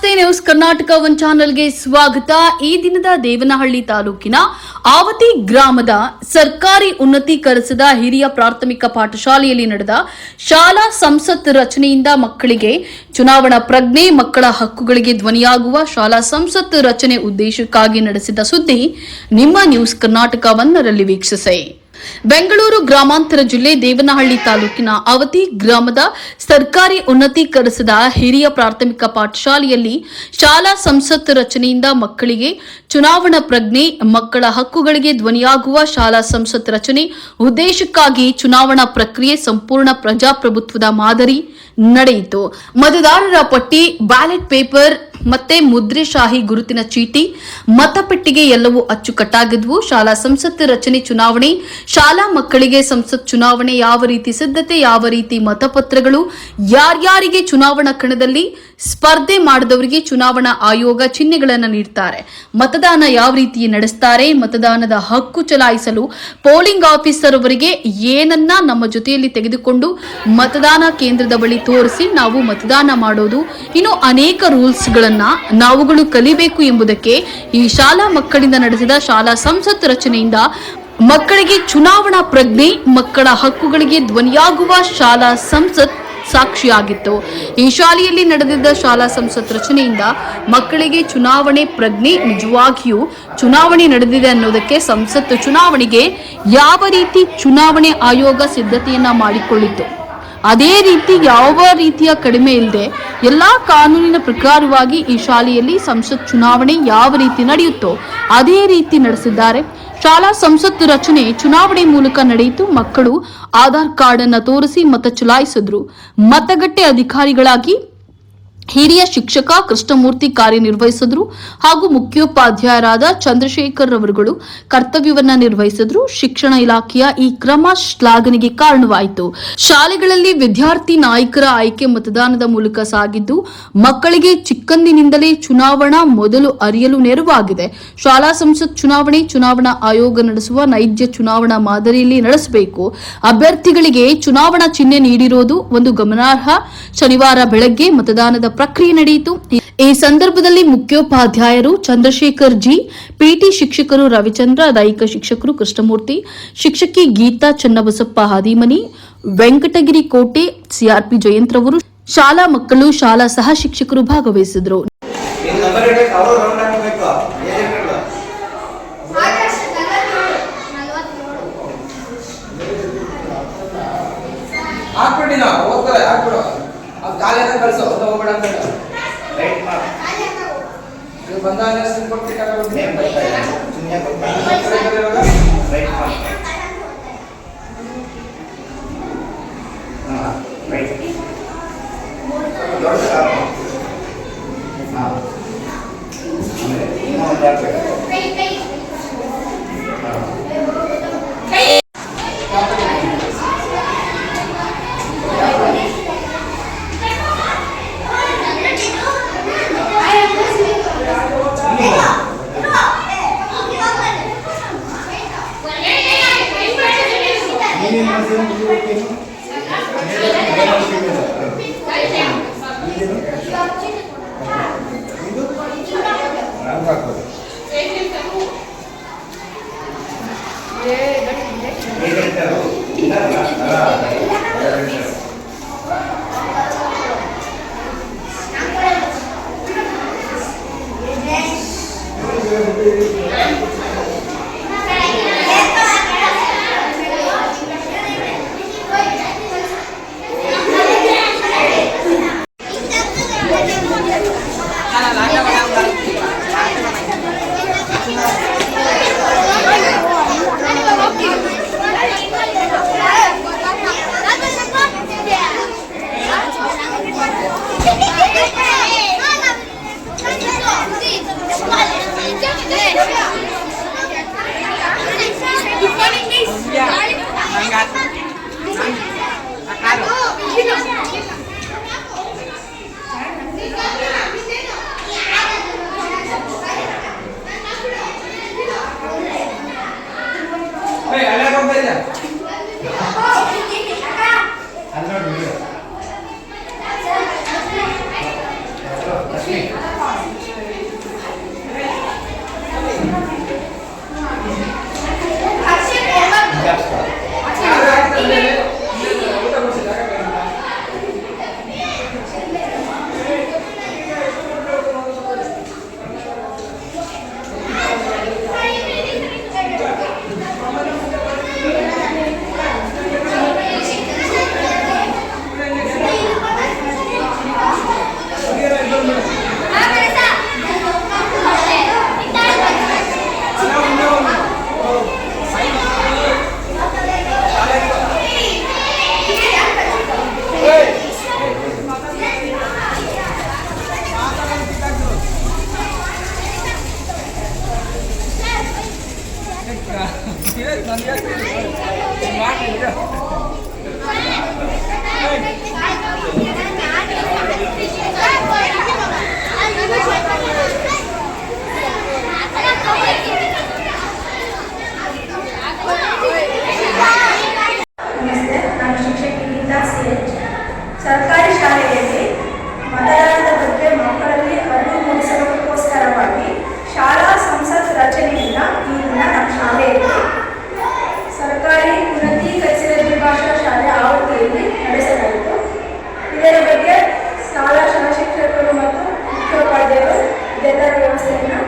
ನಮಸ್ತೆ news Karnataka one ಚಾನೆಲ್ಗೆ ಸ್ವಾಗತ. ಈ ದಿನದ ದೇವನಹಳ್ಳಿ ತಾಲೂಕಿನ ಆವತಿ ಗ್ರಾಮದ ಸರ್ಕಾರಿ ಉನ್ನತೀಕರಿಸಿದ ಹಿರಿಯ ಪ್ರಾಥಮಿಕ ಪಾಠಶಾಲೆಯಲ್ಲಿ ನಡೆದ ಶಾಲಾ ಸಂಸತ್ ರಚನೆಯಿಂದ ಮಕ್ಕಳಿಗೆ ಚುನಾವಣಾ ಪ್ರಜ್ಞೆ, ಮಕ್ಕಳ ಹಕ್ಕುಗಳಿಗೆ ಧ್ವನಿಯಾಗುವ ಶಾಲಾ ಸಂಸತ್ ರಚನೆ ಉದ್ದೇಶಕ್ಕಾಗಿ ನಡೆಸಿದ ಸುದ್ದಿ ನಿಮ್ಮ ನ್ಯೂಸ್ ಕರ್ನಾಟಕ ಒನ್ನರಲ್ಲಿ ವೀಕ್ಷಿಸಿ. ಬೆಂಗಳೂರು ಗ್ರಾಮಾಂತರ ಜಿಲ್ಲೆ ದೇವನಹಳ್ಳಿ ತಾಲೂಕಿನ ಅವತಿ ಗ್ರಾಮದ ಸರ್ಕಾರಿ ಉನ್ನತೀಕರಿಸಿದ ಹಿರಿಯ ಪ್ರಾಥಮಿಕ ಪಾಠಶಾಲೆಯಲ್ಲಿ ಶಾಲಾ ಸಂಸತ್ ರಚನೆಯಿಂದ ಮಕ್ಕಳಿಗೆ ಚುನಾವಣಾ ಪ್ರಜ್ಞೆ, ಮಕ್ಕಳ ಹಕ್ಕುಗಳಿಗೆ ಧ್ವನಿಯಾಗುವ ಶಾಲಾ ಸಂಸತ್ ರಚನೆ ಉದ್ದೇಶಕ್ಕಾಗಿ ಚುನಾವಣಾ ಪ್ರಕ್ರಿಯೆ ಸಂಪೂರ್ಣ ಪ್ರಜಾಪ್ರಭುತ್ವದ ಮಾದರಿ ನಡೆಯಿತು. ಮತದಾರರ ಪಟ್ಟಿ, ಬ್ಯಾಲೆಟ್ ಪೇಪರ್ ಮತ್ತೆ ಮುದ್ರೆಶಾಹಿ ಗುರುತಿನ ಚೀಟಿ, ಮತಪೆಟ್ಟಿಗೆ ಎಲ್ಲವೂ ಅಚ್ಚುಕಟ್ಟಾಗಿದ್ವು. ಶಾಲಾ ಸಂಸತ್ ರಚನೆ ಚುನಾವಣೆ, ಶಾಲಾ ಮಕ್ಕಳಿಗೆ ಸಂಸತ್ ಚುನಾವಣೆ ಯಾವ ರೀತಿ ಸಿದ್ಧತೆ, ಯಾವ ರೀತಿ ಮತಪತ್ರಗಳು, ಯಾರ್ಯಾರಿಗೆ ಚುನಾವಣಾ ಕಣದಲ್ಲಿ ಸ್ಪರ್ಧೆ ಮಾಡಿದವರಿಗೆ ಚುನಾವಣಾ ಆಯೋಗ ಚಿಹ್ನೆಗಳನ್ನು ನೀಡ್ತಾರೆ, ಮತದಾನ ಯಾವ ರೀತಿ ನಡೆಸ್ತಾರೆ, ಮತದಾನದ ಹಕ್ಕು ಚಲಾಯಿಸಲು ಪೋಲಿಂಗ್ ಆಫೀಸರ್ ಅವರಿಗೆ ಏನನ್ನ ನಮ್ಮ ಜೊತೆಯಲ್ಲಿ ತೆಗೆದುಕೊಂಡು ಮತದಾನ ಕೇಂದ್ರದ ಬಳಿ ತೋರಿಸಿ ನಾವು ಮತದಾನ ಮಾಡೋದು, ಇನ್ನು ಅನೇಕ ರೂಲ್ಸ್ಗಳನ್ನು ನಾವುಗಳು ಕಲಿಬೇಕು ಎಂಬುದಕ್ಕೆ ಈ ಶಾಲಾ ಮಕ್ಕಳಿಂದ ನಡೆಸಿದ ಶಾಲಾ ಸಂಸತ್ ರಚನೆಯಿಂದ ಮಕ್ಕಳಿಗೆ ಚುನಾವಣಾ ಪ್ರಜ್ಞೆ, ಮಕ್ಕಳ ಹಕ್ಕುಗಳಿಗೆ ಧ್ವನಿಯಾಗುವ ಶಾಲಾ ಸಂಸತ್ ಸಾಕ್ಷಿಯಾಗಿತ್ತು. ಈ ಶಾಲೆಯಲ್ಲಿ ನಡೆದಿದ್ದ ಶಾಲಾ ಸಂಸತ್ ರಚನೆಯಿಂದ ಮಕ್ಕಳಿಗೆ ಚುನಾವಣೆ ಪ್ರಜ್ಞೆ, ನಿಜವಾಗಿಯೂ ಚುನಾವಣೆ ನಡೆದಿದೆ ಅನ್ನೋದಕ್ಕೆ ಸಂಸತ್ ಚುನಾವಣೆಗೆ ಯಾವ ರೀತಿ ಚುನಾವಣೆ ಆಯೋಗ ಸಿದ್ಧತೆಯನ್ನ ಮಾಡಿಕೊಳ್ಳಿತ್ತು, ಅದೇ ರೀತಿ ಯಾವ ರೀತಿಯ ಕಡಿಮೆ ಇಲ್ಲದೆ ಎಲ್ಲಾ ಕಾನೂನಿನ ಪ್ರಕಾರವಾಗಿ ಈ ಶಾಲೆಯಲ್ಲಿ ಸಂಸತ್ ಚುನಾವಣೆ ಯಾವ ರೀತಿ ನಡೆಯುತ್ತೋ ಅದೇ ರೀತಿ ನಡೆಸಿದ್ದಾರೆ. ಶಾಲಾ ಸಂಸತ್ ರಚನೆ ಚುನಾವಣೆ ಮೂಲಕ ನಡೆಯಿತು. ಮಕ್ಕಳು ಆಧಾರ್ ಕಾರ್ಡ್ ಅನ್ನು ತೋರಿಸಿ ಮತ ಚಲಾಯಿಸಿದ್ರು. ಮತಗಟ್ಟೆ ಅಧಿಕಾರಿಗಳಾಗಿ ಹಿರಿಯ ಶಿಕ್ಷಕ ಕೃಷ್ಣಮೂರ್ತಿ ಕಾರ್ಯನಿರ್ವಹಿಸಿದ್ರು ಹಾಗೂ ಮುಖ್ಯೋಪಾಧ್ಯಾಯರಾದ ಚಂದ್ರಶೇಖರ್ ಅವರುಗಳು ಕರ್ತವ್ಯವನ್ನ ನಿರ್ವಹಿಸಿದ್ರು. ಶಿಕ್ಷಣ ಇಲಾಖೆಯ ಈ ಕ್ರಮ ಶ್ಲಾಘನೆಗೆ ಕಾರಣವಾಯಿತು. ಶಾಲೆಗಳಲ್ಲಿ ವಿದ್ಯಾರ್ಥಿ ನಾಯಕರ ಆಯ್ಕೆ ಮತದಾನದ ಮೂಲಕ ಸಾಗಿದ್ದು ಮಕ್ಕಳಿಗೆ ಚಿಕ್ಕಂದಿನಿಂದಲೇ ಚುನಾವಣಾ ಮೊದಲು ಅರಿಯಲು ನೆರವಾಗಿದೆ. ಶಾಲಾ ಸಂಸತ್ ಚುನಾವಣೆ ಚುನಾವಣಾ ಆಯೋಗ ನಡೆಸುವ ನೈಜ ಚುನಾವಣಾ ಮಾದರಿಯಲ್ಲಿ ನಡೆಸಬೇಕು. ಅಭ್ಯರ್ಥಿಗಳಿಗೆ ಚುನಾವಣಾ ಚಿಹ್ನೆ ನೀಡಿರೋದು ಒಂದು ಗಮನಾರ್ಹ. ಶನಿವಾರ ಬೆಳಗ್ಗೆ ಮತದಾನದ ಪ್ರಕ್ರಿಯೆ ನಡೆಯಿತು. ಈ ಸಂದರ್ಭದಲ್ಲಿ ಮುಖ್ಯೋಪಾಧ್ಯಾಯರು ಚಂದ್ರಶೇಖರ್ ಜಿ, ಪಿಟಿ ಶಿಕ್ಷಕರು ರವಿಚಂದ್ರ, ದೈಹಿಕ ಶಿಕ್ಷಕರು ಕೃಷ್ಣಮೂರ್ತಿ, ಶಿಕ್ಷಕಿ ಗೀತಾ ಚನ್ನಬಸಪ್ಪ ಹಾದಿಮನಿ, ವೆಂಕಟಗಿರಿ ಕೋಟೆ, ಸಿಆರ್ಪಿ ಜಯಂತ್ರವರು, ಶಾಲಾ ಮಕ್ಕಳು, ಶಾಲಾ ಸಹ ಶಿಕ್ಷಕರು ಭಾಗವಹಿಸಿದರು. ಸರ್ಕಾರಿ ಶಾಲೆಯಲ್ಲಿ ಮತದಾನದ ಬಗ್ಗೆ ಮಕ್ಕಳಲ್ಲಿ ಅರಿವು ಮೂಡಿಸಲಿಕ್ಕೋಸ್ಕರವಾಗಿ ಶಾಲಾ ಸಂಸತ್ ರಚನೆಯಿಂದ ಈ ದಿನ ನಮ್ಮ ಶಾಲೆಯಲ್ಲಿ ಸರ್ಕಾರಿ ಉನ್ನತೀಕರಿಸಿದ ದ್ವಿಭಾಷಾ ಶಾಲೆ ಆವೃತ್ತಿಯಲ್ಲಿ ನಡೆಸಲಾಯಿತು. ಇದರ ಬಗ್ಗೆ ಶಾಲಾ ಶಿಕ್ಷಕರು ಮತ್ತು ಮುಖ್ಯೋಪಾಧ್ಯಾಯರು ಇದೆಲ್ಲರ ವ್ಯವಸ್ಥೆಯನ್ನು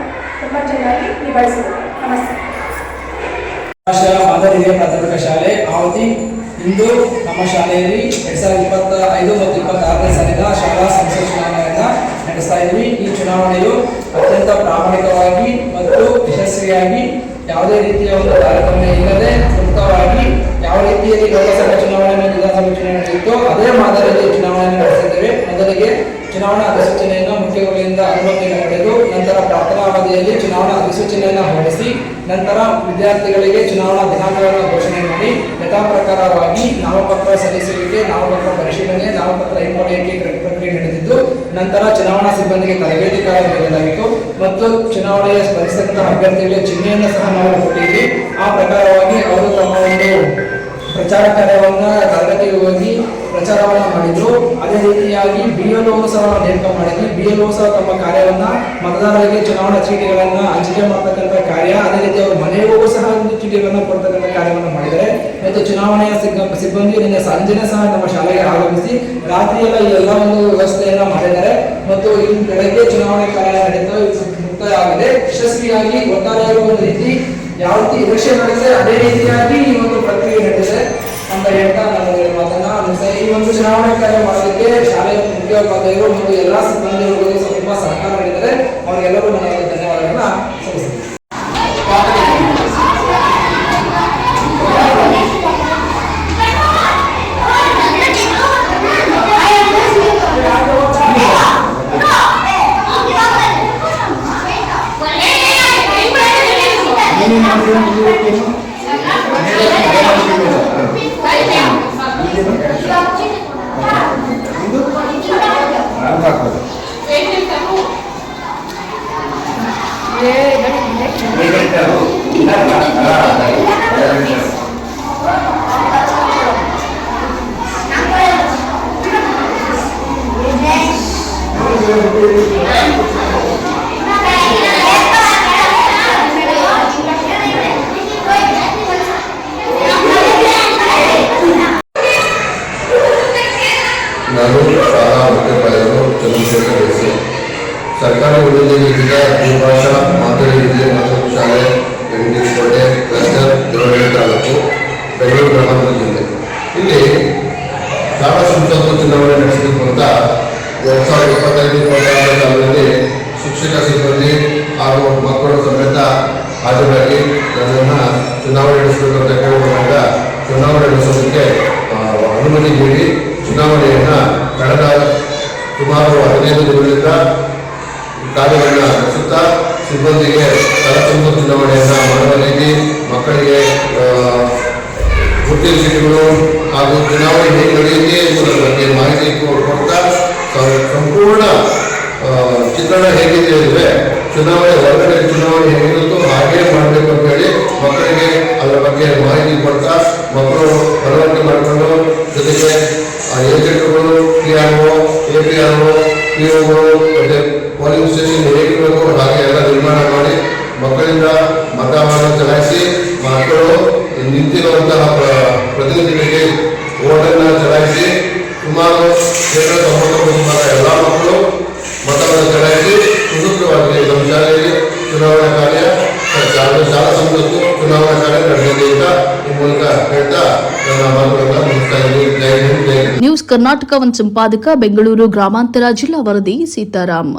ತುಂಬ ಚೆನ್ನಾಗಿ ನಿಭಾಯಿಸಿದರು. ನಮಸ್ತೆ. ಮಾದರಿ ಹಿರಿಯ ಪ್ರಾಥಮಿಕ ಶಾಲೆ ಆವತಿ ಇಂದು ನಮ್ಮ ಶಾಲೆಯಲ್ಲಿ 2025 ಮತ್ತು 26ನೇ ಸಾಲಿನ ಶಾಲಾ ಸಂಸತ್ ಚುನಾವಣೆಯನ್ನು ನಡೆಸ್ತಾ ಇದ್ವಿ. ಈ ಚುನಾವಣೆಯು ಅತ್ಯಂತ ಪ್ರಾಮಾಣಿಕವಾಗಿ ಮತ್ತು ಯಶಸ್ವಿಯಾಗಿ ಯಾವುದೇ ರೀತಿಯ ಒಂದು ತಾರತಮ್ಯ ಇಲ್ಲದೆ ಮುಕ್ತವಾಗಿ ಯಾವ ರೀತಿಯಲ್ಲಿ ಲೋಕಸಭಾ ಚುನಾವಣೆ ಮತ್ತು ವಿಧಾನಸಭಾ ಚುನಾವಣೆ ನಡೆಯಿತೋ ಅದೇ ಮಾದರಿಯಲ್ಲಿ ಚುನಾವಣೆಯನ್ನು ನಡೆಸಿದ್ದೇವೆ. ಮೊದಲಿಗೆ ಚುನಾವಣಾ ಅಧಿಸೂಚನೆಯನ್ನು ಮುಖ್ಯಗಳಿಂದ ಅನುಮತಿಯನ್ನು ಪಡೆದು ನಂತರ ಪ್ರಾರ್ಥನಾ ಅವಧಿಯಲ್ಲಿ ಚುನಾವಣಾ ಅಧಿಸೂಚನೆಯನ್ನು ಹೊರಡಿಸಿ ನಂತರ ವಿದ್ಯಾರ್ಥಿಗಳಿಗೆ ಚುನಾವಣಾ ದಿನಾಂಕಗಳನ್ನು ಘೋಷಣೆ ಮಾಡಿ ಯಥಾ ಪ್ರಕಾರವಾಗಿ ನಾಮಪತ್ರ ಸಲ್ಲಿಸುವಿಕೆ, ನಾಮಪತ್ರ ಪರಿಶೀಲನೆ, ನಾಮಪತ್ರ ಹಿಂಪಡೆಯುವಿಕೆ ಪ್ರಕ್ರಿಯೆ ನಡೆದಿದ್ದು ನಂತರ ಚುನಾವಣಾ ಸಿಬ್ಬಂದಿಗೆ ತರಬೇತಿ ಕಾರ್ಯ ನೀಡಲಾಗಿತ್ತು ಮತ್ತು ಚುನಾವಣೆಯ ಸ್ಪರ್ಧಿಸತಕ್ಕಂತಹ ಅಭ್ಯರ್ಥಿಗಳಿಗೆ ಚಿಹ್ನೆಯನ್ನು ಸಹ ನಾವು ಕೊಟ್ಟಿದ್ವಿ. ಆ ಪ್ರಕಾರವಾಗಿ ಅವರು ತಮ್ಮ ಒಂದು ಪ್ರಚಾರ ಕಾರ್ಯವನ್ನು ತರಗತಿಗೆ ಹೋಗಿ ಪ್ರಚಾರವನ್ನು ಮಾಡಿದ್ರು. ಅದೇ ರೀತಿಯಾಗಿ BLO ಸಹ ನೇಮಕ ಮಾಡಿದ್ವಿ. BLO ಸಹ ತಮ್ಮ ಕಾರ್ಯವನ್ನ ಮತದಾರರಿಗೆ ಚುನಾವಣಾ ಚೀಟಿಗಳನ್ನ ಹಂಚಿಕೆ ಮಾಡತಕ್ಕಂಥ ಕಾರ್ಯ, ಅದೇ ರೀತಿ ಅವರು ಮನೆಗೂ ಸಹ ಒಂದು ಚೀಟಿಗಳನ್ನ ಕೊಡ್ತಕ್ಕಂಥ ಕಾರ್ಯವನ್ನು ಮಾಡಿದ್ದಾರೆ. ಮತ್ತು ಚುನಾವಣೆಯ ಸಿಬ್ಬಂದಿ ನಿನ್ನೆ ಸಂಜೆನೆ ಸಹ ನಮ್ಮ ಶಾಲೆಗೆ ಆಗಮಿಸಿ ರಾತ್ರಿಯೆಲ್ಲ ಈ ಎಲ್ಲ ಒಂದು ವ್ಯವಸ್ಥೆಯನ್ನ ಮಾಡಿದ್ದಾರೆ ಮತ್ತು ಈ ಬೆಳಗ್ಗೆ ಚುನಾವಣೆ ಕಾರ್ಯ ನಡೀತಾ ಮುಕ್ತಾಯ ಆಗಿದೆ. ಯಶಸ್ವಿಯಾಗಿ ಒಟ್ಟಾರೆಯಾಗಿ ಒಂದು ರೀತಿ ಯಾವ ರೀತಿ ಎಲೆಕ್ಷನ್ ನಡೆದಿದೆ ಅದೇ ರೀತಿಯಾಗಿ ಈ ಒಂದು ಪ್ರಕ್ರಿಯೆ ನಡೆದಿದೆ ಅಂತ ಹೇಳ್ತಾ ನಾನು ಮಾತನ್ನ ಈ ಒಂದು ಚುನಾವಣೆ ಕಾರ್ಯ ಮಾಡೋದಕ್ಕೆ ಶಾಲೆಯ ಮುಖ್ಯೋಪಾಧ್ಯಾಯರು ಮತ್ತು ಎಲ್ಲಾ ಸಿಬ್ಬಂದಿಗಳು ತುಂಬಾ ಸಹಕಾರ ನೀಡಿದ್ದಾರೆ. ಅವರಿಗೆಲ್ಲರೂ ನನ್ನ ಧನ್ಯವಾದಗಳನ್ನ ಸಲ್ಲಿಸ್ತೀನಿ. ನಾನು ಶಾಲಾ ಮುಖ್ಯೋಪಾಧ್ಯಾಯರು ಚಂದ್ರಶೇಖರ್ ಎಸ್. ಸರ್ಕಾರಿ ಉನ್ನತ ದ್ವಿಭಾಷಾ ಮಾದರಿ ಹಿರಿಯ ಪ್ರಾಥಮಿಕ ಶಾಲೆ ಕೋಟೆ ಕ್ಲಸ್ಟರ್ ದೇವನಹಳ್ಳಿ ತಾಲೂಕು ಬೆಂಗಳೂರು ಗ್ರಾಮಾಂತರ ಜಿಲ್ಲೆ. ಇಲ್ಲಿ ಶಾಲಾ ಸಂಸತ್ತು ಚುನಾವಣೆ ನಡೆಸಬೇಕು ಅಂತ 2025-26 ಸಾಲಿನಲ್ಲಿ ಶಿಕ್ಷಕ ಸಿಬ್ಬಂದಿ ಹಾಗೂ ಮಕ್ಕಳು ಸಮೇತ ಹಾಜರಾಗಿ ನನ್ನನ್ನು ಚುನಾವಣೆ ನಡೆಸಬೇಕಂತ ಕೇಳಿಕೊಂಡಾಗ ಚುನಾವಣೆ ನಡೆಸೋದಕ್ಕೆ ಅನುಮತಿ ನೀಡಿ ಚುನಾವಣೆಯನ್ನು ಕಳೆದ ಸುಮಾರು 15 ದಿನಗಳಿಂದ ಕಾರ್ಯಗಳನ್ನು ನಡೆಸುತ್ತಾ ಸಿಬ್ಬಂದಿಗೆ ತಲತುಂಬ ಚುನಾವಣೆಯನ್ನು ಮಾಡುವ ರೀತಿ ಮಕ್ಕಳಿಗೆ ಗುರುತಿನ ಚೀಟಿಗಳು ಹಾಗೂ ಚುನಾವಣೆ ಹೇಗೆ ನಡೆಯುತ್ತೆ ಎಂಬುದರ ಬಗ್ಗೆ ಮಾಹಿತಿ ಕೊಡ್ತಾ ಸಂಪೂರ್ಣ ಚಿತ್ರಣ ಹೇಗಿದೆ ಅಂದರೆ ಚುನಾವಣೆ ಹೊರಗಡೆ ಚುನಾವಣೆ ಹೇಗಿರುತ್ತೋ ಹಾಗೇ ಮಾಡಬೇಕು ಅಂತ ಹೇಳಿ ಮಕ್ಕಳಿಗೆ ಅದರ ಬಗ್ಗೆ ಮಾಹಿತಿ ಕೊಡ್ತಾ ಮಕ್ಕಳು ಮನವರಿಕೆ ಮಾಡಿಕೊಂಡು ಜೊತೆಗೆ ಏಜೆಂಟ್ಗಳು PRO, APRO, POಗಳು ಮತ್ತು ಪೋಲಿಂಗ್ ಸ್ಟೇಷನ್ ಹೇಗಿರಬೇಕು ಹಾಗೆ ಎಲ್ಲ ನಿರ್ಮಾಣ ಮಾಡಿ ಮಕ್ಕಳಿಂದ ಮತವನ್ನು ಚಲಾಯಿಸಿ ಮಕ್ಕಳು ನಿಂತಿರುವಂತಹ ಪ್ರತಿನಿಧಿಗಳಿಗೆ ಓಟನ್ನು ಚಲಾಯಿಸಿ ಸುಮಾರು 99% ಎಲ್ಲ ಮಕ್ಕಳು ಮತವನ್ನು ಚಲಾಯಿಸಿ ಸುಸೂತ್ರವಾಗಿ ನಮ್ಮ ಶಾಲೆಯಲ್ಲಿ ಚುನಾವಣಾ ಕಾರ್ಯ ಶಾಲಾ ಸಂಸತ್ತು ಚುನಾವಣಾ ಕಾರ್ಯ ನಡೆದಿದೆ ಅಂತ ಈ ಮೂಲಕ ಹೇಳ್ತಾ ನನ್ನ ಮಾತುಗಳನ್ನು ಮುಗಿಸ್ತಾ ಇದ್ದೀನಿ. ಜೈ ಹಿಂದ್, ಜೈ ಹಿಂದ್. ನ್ಯೂಸ್ ಕರ್ನಾಟಕ ಒಂದು ಸಂಪಾದಕ ಬೆಂಗಳೂರು ಗ್ರಾಮಾಂತರ ಜಿಲ್ಲಾ ವರದಿ ಸೀತಾರಾಮ್.